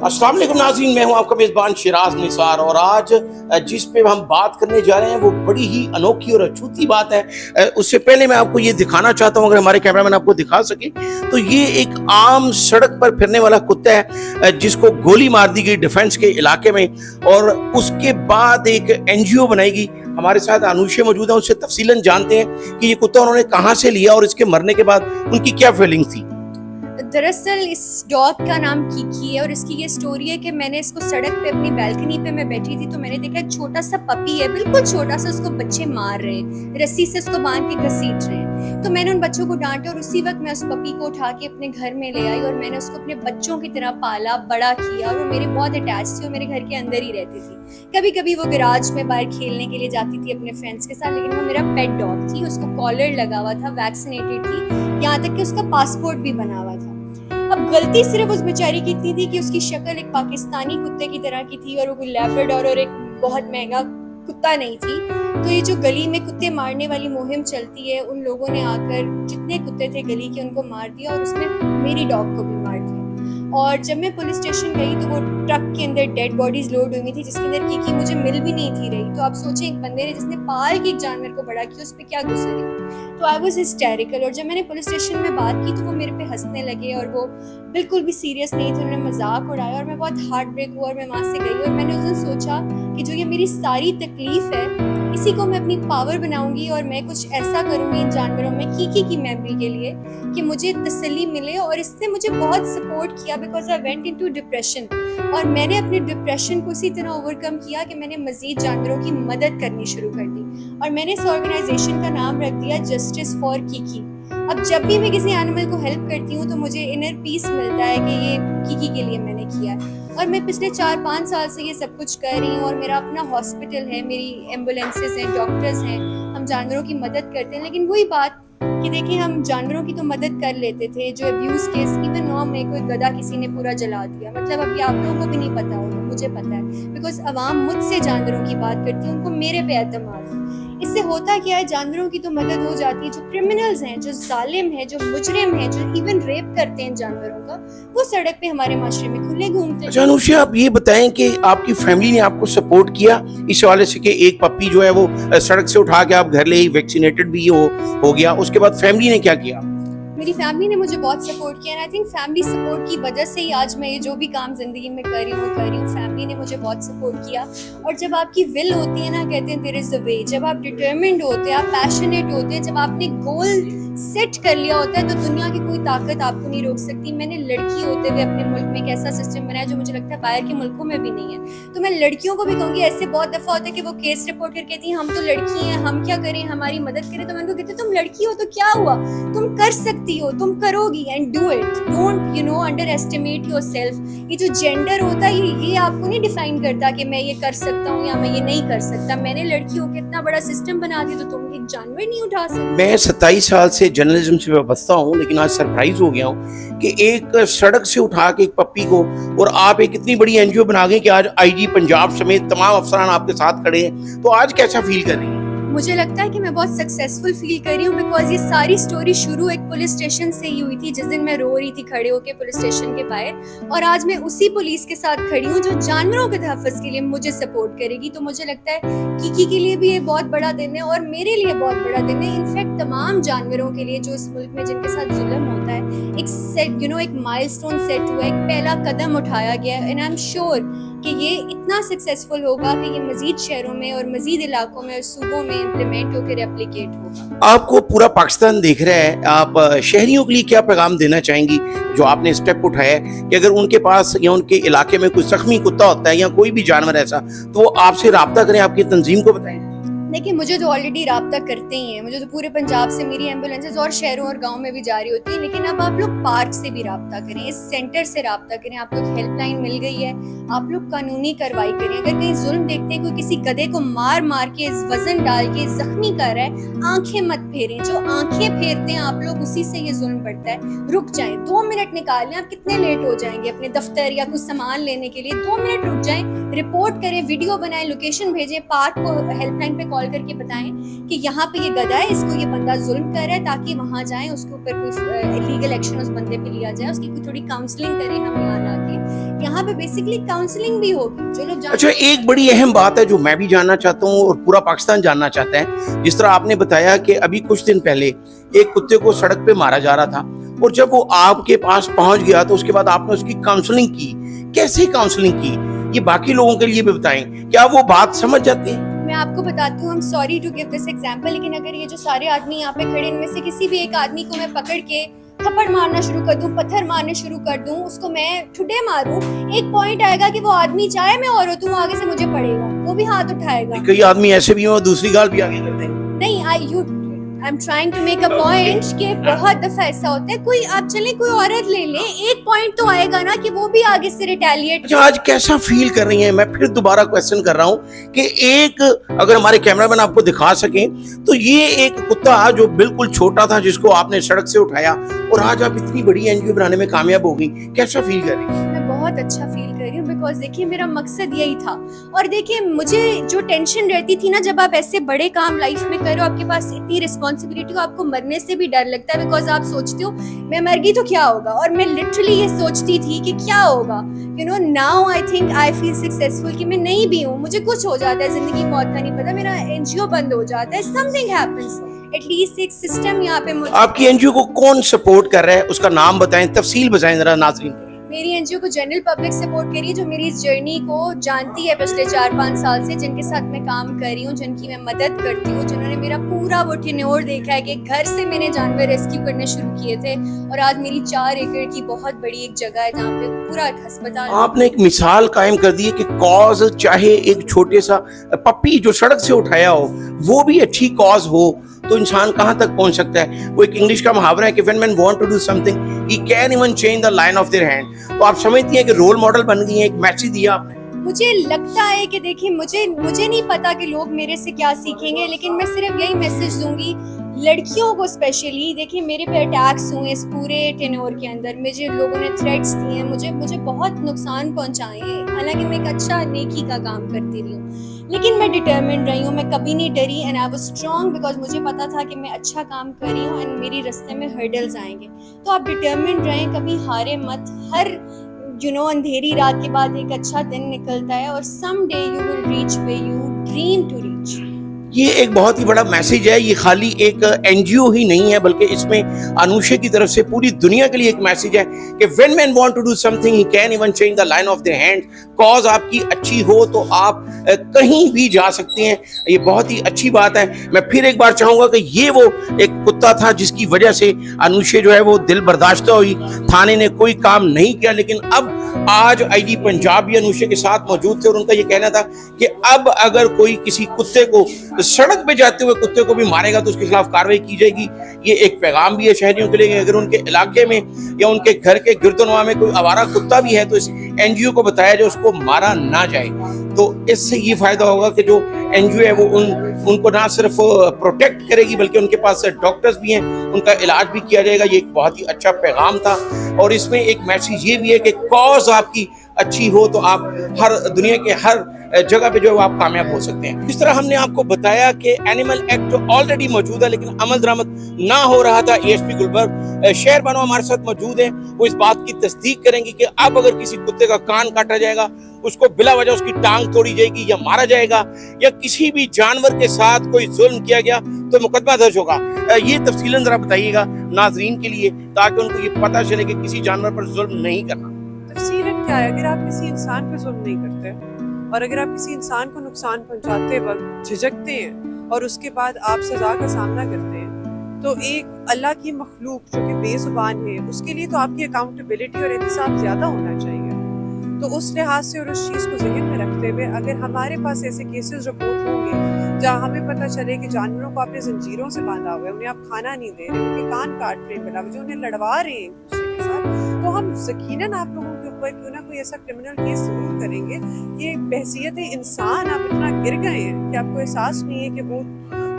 अस्सलाम वालेकुम नाज़रीन, मैं हूं आपका मेज़बान शिराज निसार और आज जिस पे हम बात करने जा रहे हैं वो बड़ी ही अनोखी और अछूती बात है। उससे पहले मैं आपको ये दिखाना चाहता हूं, अगर हमारे कैमरामैन आपको दिखा सके तो ये एक आम सड़क पर फिरने वाला कुत्ता है जिसको गोली मार दी गई डिफेंस के इलाके में, और उसके बाद एक एनजीओ बनाएगी। हमारे साथ अनुषा मौजूद है, उससे तफसीलन जानते हैं कि ये कुत्ता उन्होंने कहाँ से लिया और इसके मरने के बाद उनकी क्या फीलिंग थी। दरअसल इस डॉग का नाम कीकी है और इसकी ये स्टोरी है कि मैंने इसको सड़क पे अपनी बैल्कनी पे मैं बैठी थी तो मैंने देखा एक छोटा सा पपी है, बिल्कुल छोटा सा, उसको बच्चे मार रहे हैं, रस्सी से उसको बांध के घसीट रहे हैं। तो मैंने उन बच्चों को डांटा और उसी वक्त मैं उस पपी को उठा के अपने घर में ले आई और मैंने उसको अपने बच्चों की तरह पाला, बड़ा किया और वो मेरे बहुत अटैच थी और मेरे घर के अंदर ही रहती थी। कभी कभी वो गैराज में बाहर खेलने के लिए जाती थी अपने फ्रेंड्स के साथ, लेकिन वो मेरा पेट डॉग थी। उसको कॉलर लगा हुआ था, वैक्सीनेटेड थी, यहाँ तक कि उसका पासपोर्ट भी बना हुआ था। अब गलती सिर्फ उस बेचारी की इतनी थी कि उसकी शक्ल एक पाकिस्तानी कुत्ते की तरह की थी और वो कोई लैब्राडोर और एक बहुत महंगा कुत्ता नहीं थी। तो ये जो गली में कुत्ते मारने वाली मुहिम चलती है, उन लोगों ने आकर जितने कुत्ते थे गली के उनको मार दिया और उसमें मेरी डॉग को भी मार दिया। और जब मैं पुलिस स्टेशन गई तो वो ट्रक के अंदर डेड बॉडीज लोड हुई थी जिसके अंदर कीकी मुझे मिल भी नहीं थी रही। तो आप सोचें, एक बंदे ने जिसने पाल के एक जानवर को बड़ा किया उस पर क्या गुजरी। तो आई वाज हिस्टेरिकल। और जब मैंने पुलिस स्टेशन में बात की तो वो मेरे पे हंसने लगे और वो बिल्कुल भी सीरियस नहीं थे, उन्होंने मजाक उड़ाया और मैं बहुत हार्ट ब्रेक हुआ और मैं वहाँ से गई और मैंने उस दिन सोचा कि जो ये मेरी सारी तकलीफ है इसी को मैं अपनी पावर बनाऊंगी और मैं कुछ ऐसा करूंगी इन जानवरों में कीकी की मेमोरी के लिए कि मुझे तसल्ली मिले। और इसने मुझे बहुत सपोर्ट किया because I went into depression और मैंने अपने डिप्रेशन को इसी तरह ओवरकम किया कि मैंने मजीद जानवरों की मदद करनी शुरू कर दी और मैंने इस ऑर्गेनाइजेशन का नाम रख दिया जस्टिस फॉर कीकी। अब जब भी मैं किसी एनिमल को हेल्प करती हूँ तो मुझे इनर पीस मिलता है कि ये कीकी के लिए मैंने किया है। और मैं पिछले 4-5 साल से ये सब कुछ कर रही हूँ और मेरा अपना हॉस्पिटल है, मेरी एम्बुलेंसेज हैं, डॉक्टर्स हैं, हम जानवरों की मदद करते हैं। लेकिन वही बात कि देखिए, हम जानवरों की तो मदद कर लेते थे, जो अब्यूज़ केस, इवन नौ में कोई गधा किसी ने पूरा जला दिया, मतलब अभी आप लोगों को भी नहीं पता होगा, मुझे पता है बिकॉज अवाम मुझसे जानवरों की बात करती है, उनको मेरे पे एतमाद है। इससे होता क्या है, जानवरों की तो मदद हो जाती है, जो क्रिमिनल्स हैं, जो जालिम हैं, जो मुजरिम हैं, जो इवन रेप करते हैं जानवरों का, वो सड़क पे हमारे माशरे में खुले घूमते हैं। अच्छा अनुषा, आप ये बताएं कि आपकी फैमिली ने आपको सपोर्ट किया इस हवाले से कि एक पप्पी जो है वो सड़क से उठा के आप घर ले, वैक्सीनेटेड भी हो गया, उसके बाद फैमिली ने क्या किया? मेरी फैमिली ने मुझे बहुत सपोर्ट किया and I think family support की वजह से ही आज मैं ये जो भी काम जिंदगी में कर रही हूँ फैमिली ने मुझे बहुत सपोर्ट किया। और जब आपकी विल होती है ना, कहते हैं देयर इज अ वे, जब आप डिटरमिन्ड होते हैं, आप पैशनेट होते हैं, जब आपने गोल सेट कर लिया होता है तो दुनिया की कोई ताकत आपको नहीं रोक सकती। मैंने लड़की होते हुए अपने मुल्क में एक ऐसा सिस्टम बनाया जो मुझे लगता है बाहर के मुल्कों में भी नहीं है। तो मैं लड़कियों को भी कहूँगी, ऐसे बहुत दफ़ा होता है कि वो केस रिपोर्ट करके कहती हैं हम तो लड़की हैं, हम क्या करें, हमारी मदद करें। तो मैं उनको कहती हूँ तुम लड़की हो तो क्या हुआ, तुम कर सकती हो, तुम करोगी, and do it, don't under estimate your self. ये जो जेंडर होता है ये आपको नहीं डिफाइन करता कि मैं ये कर सकता हूँ या मैं ये नहीं कर सकता। मैंने लड़की होकर इतना बड़ा सिस्टम बना दिया तो तुम एक जानवर नहीं उठा सकते। मैं 27 साल से जर्नलिज्म से वाबस्ता हूँ, लेकिन आज सरप्राइज हो गया हूँ कि एक सड़क से उठा के एक पप्पी को, और आप एक इतनी बड़ी एनजीओ बना गए कि आज आईजी पंजाब समेत तमाम अफसरान आपके साथ खड़े हैं, तो आज कैसा फील कर रही हैं? मुझे लगता है कि मैं बहुत सक्सेसफुल फील कर रही हूँ बिकॉज ये सारी स्टोरी शुरू एक पुलिस स्टेशन से ही हुई थी, जिस दिन मैं रो रही थी खड़े होकर पुलिस स्टेशन के बाहर, और आज मैं उसी पुलिस के साथ खड़ी हूँ जो जानवरों के तहफ़्फ़ुज़ के लिए मुझे सपोर्ट करेगी। तो मुझे लगता है कीकी के लिए भी ये बहुत बड़ा दिन है और मेरे लिए बहुत बड़ा दिन है, इनफैक्ट तमाम जानवरों के लिए जो इस मुल्क में जिनके साथ जुल्म होता है। एक सेट एक माइलस्टोन सेट हुआ, एक पहला कदम उठाया गया एंड आई एम श्योर कि ये इतना सक्सेसफुल होगा कि ये मजीद शहरों में और मजीद इलाकों में और सूबों में इम्प्लीमेंट होकर रेप्लिकेट होगा। आपको पूरा पाकिस्तान देख रहा है, आप शहरियों के लिए क्या पैगाम देना चाहेंगी जो आपने स्टेप उठाया है कि अगर उनके पास या उनके इलाके में कोई जख्मी कुत्ता होता है या कोई भी जानवर ऐसा, तो वो आपसे राब्ता करें, आपकी तंजीम को बताएं? देखिए, मुझे तो ऑलरेडी राब्ता करते ही हैं, मुझे तो पूरे पंजाब से मेरी एम्बुलेंसेज और शहरों और गांव में भी जारी होती है, लेकिन अब आप लोग पार्क से भी राब्ता करें, इस सेंटर से राब्ता करें, आप लोग हेल्पलाइन मिल गई है, आप लोग कानूनी कार्रवाई करें। अगर कहीं जुल्म देखते हैं, कोई किसी गधे को मार के वजन डाल के जख्मी कर रहा है, आंखें मत फेरें, जो आंखें फेरते हैं आप लोग उसी से ये जुल्म बढ़ता है। रुक जाएं, 2 मिनट निकाल लें, आप कितने लेट हो जाएंगे अपने दफ्तर या कुछ सामान लेने के लिए, 2 मिनट रुक जाएं, रिपोर्ट करें, वीडियो बनाएं, लोकेशन भेजें, पार्क को हेल्पलाइन पे कॉल करके बताएं कि यहाँ पे ये गधा है, इसको ये बंदा जुल्म कर रहा है, ताकि वहाँ जाएं, उसके ऊपर कोई लीगल एक्शन उस बंदे पे लिया जाए, उसकी कोई थोड़ी काउंसलिंग करें हम यहाँ आके। यहाँ पे बेसिकली काउंसलिंग भी होगी जो लोग अच्छा, एक बड़ी अहम बात है जो मैं भी जानना चाहता हूँ और पूरा पाकिस्तान जानना चाहता है। जिस तरह आपने बताया कि अभी कुछ दिन पहले एक कुत्ते को सड़क पे मारा जा रहा था और जब वो आपके पास पहुंच गया तो उसके बाद आपने उसकी काउंसलिंग की। कैसे काउंसलिंग की, ये बाकी लोगों के लिए भी बताएं, क्या वो बात समझ जाते हैं? मैं आपको बताती हूँ, I'm sorry to give this example, लेकिन अगर ये जो सारे आदमी यहाँ पे खड़े इनमें से किसी भी एक आदमी को मैं पकड़ के थप्पड़ मारना शुरू कर दूं, पत्थर मारने शुरू कर दूं, उसको मैं ठुड्डे मारूं, एक पॉइंट आएगा कि वो आदमी चाहे मैं औरत हूँ आगे से मुझे पड़ेगा, वो भी हाथ उठाएगा। कई आदमी ऐसे भी हो दूसरी गाल भी आगे कर देंगे। नहीं, I'm trying to make a point कि बहुत दफा ऐसा होता है, कोई आप चले कोई औरत ले ले, एक पॉइंट तो आएगा ना कि वो भी आगे से रिटेलिएट। अच्छा, आज कैसा फील कर रही हैं? मैं फिर दोबारा क्वेश्चन कर रहा हूँ कि एक अगर हमारे कैमरामैन आपको दिखा सकें तो ये एक कुत्ता जो बिल्कुल छोटा था जिसको आपने सड़क से उठाया और आज आप इतनी बड़ी एनजीओ बनाने में कामयाब हो गई, कैसा फील कर रही हैं? मैं बहुत अच्छा फील कर रही हूँ बिकॉज देखिए मेरा मकसद यही था। और देखिए मुझे जो टेंशन रहती थी ना, जब आप ऐसे बड़े काम लाइफ में करो, आपके पास इतनी रिस्पॉन्सिबिलिटी हो, आपको मरने से भी डर लगता है बिकॉज आप सोचते हो मैं मर गई तो क्या होगा, और मैं लिटरली ये सोचती थी कि क्या होगा। You know now I think I feel successful कि मैं नहीं भी हूँ, मुझे कुछ हो जाता है, जिंदगी मौत का नहीं पता, मेरा एनजीओ बंद हो जाता है, समथिंग हैपेंस, एटलीस्ट एक सिस्टम यहाँ पे मुझे। आपकी एनजीओ को कौन सपोर्ट कर रहा है, उसका नाम बताएं, तफसील बताएं जरा नाज़रीन। मेरी एनजीओ को जनरल पब्लिक सपोर्ट करी है जो मेरी इस जर्नी को जानती है पिछले 4-5 साल से, जिनके साथ मैं काम कर रही हूँ, जिनकी मैं मदद करती हूँ, जिन्होंने मेरा पूरा वो टेन्योर देखा है कि घर से मैंने जानवर रेस्क्यू करने शुरू किए थे और आज मेरी 4 एकड़ की बहुत बड़ी एक जगह है जहाँ पे पूरा एक अस्पताल। आपने एक मिसाल कायम कर दी है कि कॉज चाहे एक छोटे सा पप्पी जो सड़क से उठाया हो वो भी अच्छी कॉज हो तो इंसान कहाँ तक पहुंच सकता है। वो एक इंग्लिश का मुहावरा है कि when men want to do something he can even change the line of their hand। तो आप समझती हैं कि रोल मॉडल बन गई हैं, एक मैसेज दिया आपने। मुझे लगता है कि देखिए मुझे नहीं पता कि लोग मेरे से क्या सीखेंगे, लेकिन मैं सिर्फ यही मैसेज दूंगी लड़कियों को स्पेशली। देखिए मेरे पे अटैक्स हुए इस पूरे टेन्योर के अंदर, मुझे लोगों ने थ्रेट्स दिए हैं, मुझे बहुत नुकसान पहुंचाए हैं, हालांकि मैं एक अच्छा नेकी का काम करती रही हूँ, लेकिन मैं डिटर्मिन्ड रही हूँ, मैं कभी नहीं डरी and I was strong because मुझे पता था कि मैं अच्छा काम कर रही हूँ एंड मेरी रास्ते में हर्डल्स आएंगे। तो आप डिटर्मिन्ड रहें, कभी हारे मत, हर अंधेरी रात के बाद एक अच्छा दिन निकलता है और some day you will reach where you dream to reach. ये एक बहुत ही बड़ा मैसेज है। ये खाली एक एनजीओ ही नहीं है बल्कि इसमें अनुषे की तरफ से पूरी दुनिया के लिए एक मैसेज है कि when men want to do something he can even change the line of their hand। Cause आपकी अच्छी हो तो आप कहीं भी जा सकते हैं, ये बहुत ही अच्छी बात है। मैं फिर एक बार चाहूंगा कि ये वो एक कुत्ता था जिसकी वजह से अनुषे जो है वो दिल बर्दाश्त हुई, थाने ने कोई काम नहीं किया, लेकिन अब आज आईजी पंजाब भी अनुषे के साथ मौजूद थे और उनका ये कहना था कि अब अगर कोई किसी कुत्ते को सड़क पे जाते हुए कुत्ते को भी मारेगा तो उसके खिलाफ कार्रवाई की जाएगी। ये एक पैगाम भी है शहरियों के लिए, अगर उनके इलाके में या उनके घर के गिरदोनवा में कोई आवारा कुत्ता भी है तो इस एनजीओ को बताया जाए उसको मारा ना जाए। तो इससे ये फायदा होगा कि जो एनजीओ है वो उनको ना सिर्फ प्रोटेक्ट करेगी बल्कि उनके पास डॉक्टर्स भी हैं, उनका इलाज भी किया जाएगा। ये एक बहुत ही अच्छा पैगाम था और इसमें एक मैसेज ये भी है कि कॉज आपकी अच्छी हो तो आप हर दुनिया के हर जगह पे जो आप कामयाब हो सकते हैं। इस तरह हमने आपको बताया कि एनिमल एक्ट जो ऑलरेडी मौजूद है लेकिन अमल दरामद ना हो रहा था। एएसपी गुलबर्ग शहर बानो हमारे साथ मौजूद हैं, वो इस बात की तस्दीक करेंगे कि अब अगर किसी कुत्ते का कान काटा जाएगा, उसको बिला वजह उसकी टांग तोड़ी जाएगी या मारा जाएगा या किसी भी जानवर के साथ कोई जुल्म किया गया तो मुकदमा दर्ज होगा। ये तफसीलन जरा बताइएगा नाजरीन के लिए ताकि उनको ये पता चले कि किसी जानवर पर जुल्म नहीं करना। तफसीलन क्या है, अगर आप किसी इंसान पे जुल्म नहीं करते और अगर आप किसी इंसान को नुकसान पहुंचाते वक्त झिझकते हैं और उसके बाद आप सजा का सामना करते हैं तो एक अल्लाह की मखलूक जो कि बेजुबान है उसके लिए तो आपकी अकाउंटेबिलिटी और एहतिसाब ज़्यादा होना चाहिए। तो उस लिहाज से और उस चीज़ को ज़हन में रखते हुए अगर हमारे पास ऐसे केसेस रिपोर्ट होंगे जहाँ हमें पता चले कि जानवरों को आपने जंजीरों से बांधा हुआ है, उन्हें आप खाना नहीं दे रहे, उनके कान काट रहे हैं, बिला वजह उन्हें लड़वा रहे हैं एक दूसरे के साथ, तो हम यकीनन आप लोगों के ऊपर क्यों ना कोई ऐसा क्रिमिनल केस जरूर करेंगे कि बहसियत इंसान आप इतना गिर गए हैं कि आपको एहसास नहीं है कि वो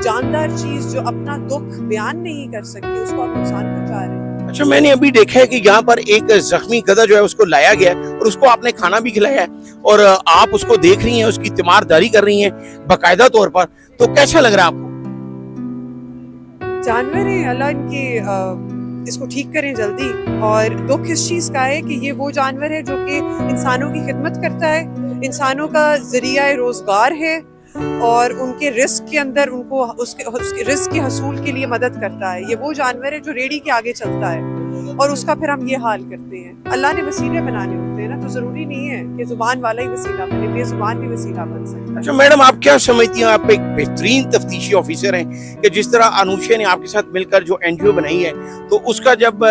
जानदार चीज़ जो अपना दुख बयान नहीं कर सकती उसको आप नुकसान पहुंचा रहे हैं। अच्छा, मैंने अभी देखा है कि यहाँ पर एक जख्मी गधा जो है उसको लाया गया है और उसको आपने खाना भी खिलाया है और आप उसको देख रही हैं, उसकी तीमारदारी कर रही हैं बाकायदा तौर पर, तो कैसा लग रहा है आपको? जानवर हैं, अल्लाह इनकी اس کو ٹھیک کریں جلدی. اور دکھ اس چیز کا ہے کہ یہ وہ جانور ہے جو کہ انسانوں کی خدمت کرتا ہے, انسانوں کا ذریعہ روزگار ہے, اور ان کے رزق کے اندر ان کو اس کے رزق کے حصول کے لیے مدد کرتا ہے. یہ وہ جانور ہے جو ریڑھی کے آگے چلتا ہے, اور اس کا پھر ہم یہ حال کرتے ہیں. اللہ نے وسیلے بنانے ہوتے ہیں نا, تو ضروری نہیں ہے کہ زبان والا ہی وسیلہ بنے, بے زبان بھی وسیلہ بن سکتا ہے. اچھا میڈم, آپ کیا سمجھتی ہیں, آپ ایک بہترین تفتیشی آفیسر ہیں کہ جس طرح انوشے نے آپ کے ساتھ مل کر جو NGO بنائی ہے, تو اس کا جب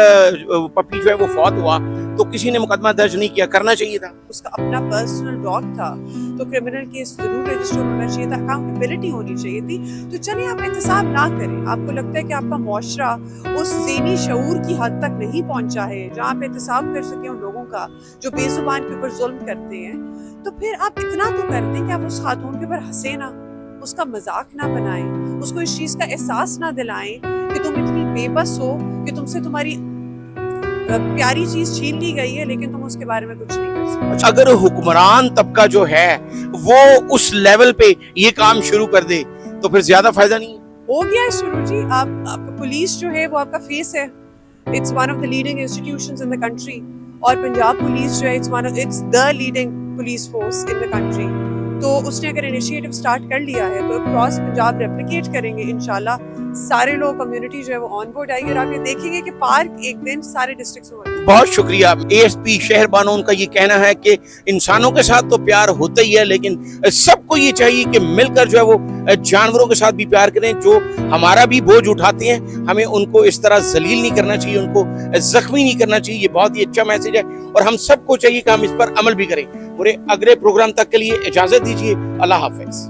پپی جو ہے وہ فوت ہوا تو کسی نے مقدمہ درج نہیں کیا, کرنا چاہیے تھا؟ اس کا اپنا پرسنل ڈاگ تھا تو کرمنل کیس ضرور رجسٹر ہونا چاہیے تھا, اکاؤنٹیبلٹی ہونی چاہیے تھی. تو چلیں آپ احتساب نہ کریں. آپ کو لگتا ہے کہ آپ کا معاشرہ اس ذہنی شعور کی حد تک نہیں پہنچا ہے جہاں آپ احتساب کر سکیں ان لوگوں کا جو بے زبان کے اوپر ظلم کرتے ہیں, تو پھر آپ اتنا تو کر دیں کہ آپ اس خاتون کے اوپر ہنسیں نہ, اس کا مذاق نہ بنائیں, اس کو اس چیز کا احساس نہ دلائیں کہ تم اتنی بے بس ہو کہ تم سے تمہاری پیاری چیز چھین لی گئی ہے لیکن تم اس کے بارے میں کچھ نہیں کر سکتے. اگر حکمران طبقہ جو ہے وہ اس لیول پہ یہ کام شروع کر دے تو پھر زیادہ فائدہ نہیں ہے. ہو گیا ہے شروع جی. آپ کا پولیس جو ہے وہ آپ کا فیس ہے, it's one of the leading institutions in the country, اور پنجاب پولیس جو ہے it's the leading police force in the country. تو اس نے اگر انیشیٹو سٹارٹ کر لیا ہے تو اکراس پنجاب ریپلیکیٹ کریں گے انشاءاللہ. سارے لوگ کمیونٹی جو ہے وہ آن بورڈ آئے گی, اور آپ یہ دیکھیں گے کہ پارک ایک دن سارے ڈسٹرکٹس میں. بہت شکریہ. ASP شہر بانو, ان کا یہ کہنا ہے کہ انسانوں کے ساتھ تو پیار ہوتا ہی ہے, لیکن سب کو یہ چاہیے کہ مل کر جو ہے وہ جانوروں کے ساتھ بھی پیار کریں. جو ہمارا بھی بوجھ اٹھاتے ہیں ہمیں ان کو اس طرح ذلیل نہیں کرنا چاہیے, ان کو زخمی نہیں کرنا چاہیے. یہ بہت ہی اچھا میسج ہے اور ہم سب کو چاہیے کہ ہم اس پر عمل بھی کریں. پورے اگلے پروگرام تک کے لیے اجازت دیجیے. اللہ حافظ.